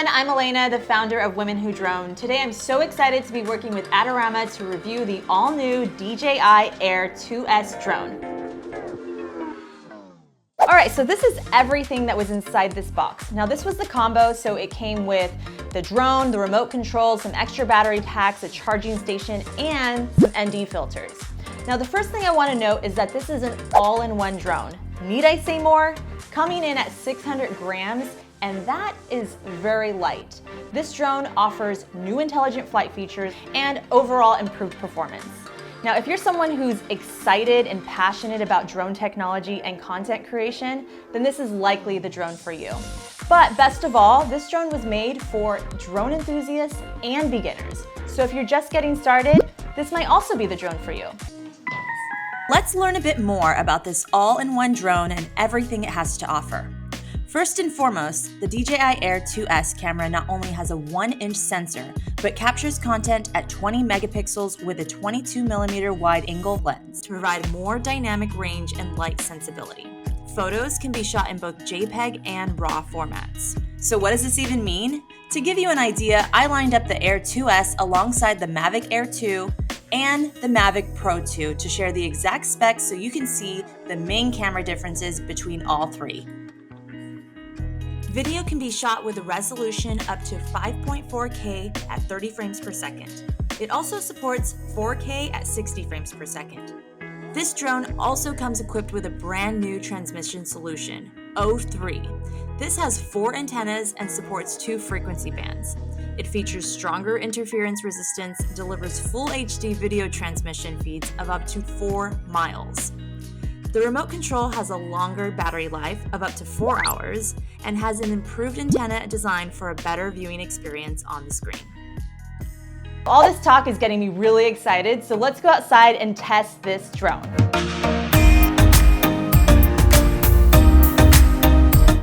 everyone, I'm Elena, the founder of Women Who Drone. Today I'm so excited to be working with Adorama to review the all-new DJI Air 2S drone. Alright, so this is everything that was inside this box. Now this was the combo, so it came with the drone, the remote control, some extra battery packs, a charging station, and some ND filters. Now the first thing I want to note is that this is an all-in-one drone. Need I say more? Coming in at 600 grams, and that is very light. This drone offers new intelligent flight features and overall improved performance. Now, if you're someone who's excited and passionate about drone technology and content creation, then this is likely the drone for you. But best of all, this drone was made for drone enthusiasts and beginners. So if you're just getting started, this might also be the drone for you. Let's learn a bit more about this all-in-one drone and everything it has to offer. First and foremost, the DJI Air 2S camera not only has a 1-inch sensor, but captures content at 20 megapixels with a 22mm wide-angle lens to provide more dynamic range and light sensibility. Photos can be shot in both JPEG and RAW formats. So what does this even mean? To give you an idea, I lined up the Air 2S alongside the Mavic Air 2 and the Mavic Pro 2 to share the exact specs so you can see the main camera differences between all three. Video can be shot with a resolution up to 5.4K at 30 frames per second. It also supports 4K at 60 frames per second. This drone also comes equipped with a brand new transmission solution, O3. This has 4 antennas and supports 2 frequency bands. It features stronger interference resistance, delivers full HD video transmission feeds of up to 4 miles. The remote control has a longer battery life of up to 4 hours and has an improved antenna designed for a better viewing experience on the screen. All this talk is getting me really excited, so let's go outside and test this drone.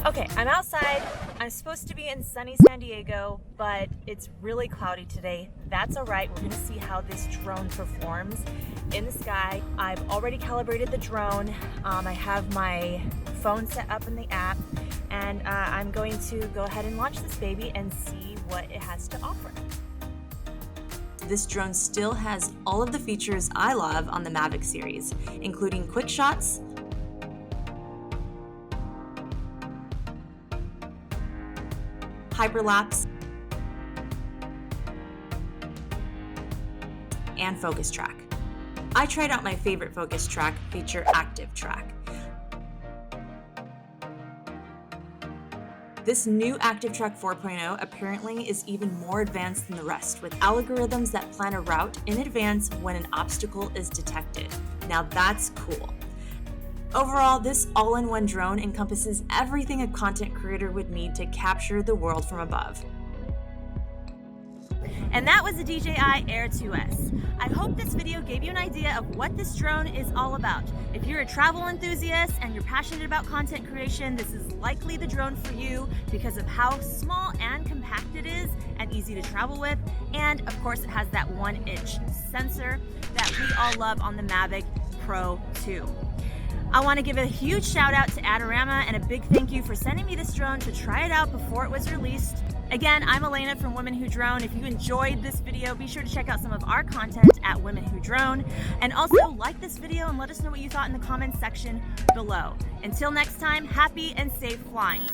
Okay, I'm outside. I'm supposed to be in sunny San Diego, but it's really cloudy today. That's all right. We're gonna see how this drone performs in the sky. I've already calibrated the drone. I have my phone set up in the app, and I'm going to go ahead and launch this baby and see what it has to offer. This drone still has all of the features I love on the Mavic series, including QuickShots, hyperlapse, and focus track. I tried out my favorite focus track feature, Active Track. This new Active Track 4.0 apparently is even more advanced than the rest, with algorithms that plan a route in advance when an obstacle is detected. Now that's cool. Overall, this all-in-one drone encompasses everything a content creator would need to capture the world from above. And that was the DJI Air 2S. I hope this video gave you an idea of what this drone is all about. If you're a travel enthusiast and you're passionate about content creation, this is likely the drone for you because of how small and compact it is and easy to travel with. And of course, it has that 1-inch sensor that we all love on the Mavic Pro 2. I want to give a huge shout out to Adorama and a big thank you for sending me this drone to try it out before it was released. Again, I'm Elena from Women Who Drone. If you enjoyed this video, be sure to check out some of our content at Women Who Drone. And also like this video and let us know what you thought in the comments section below. Until next time, happy and safe flying.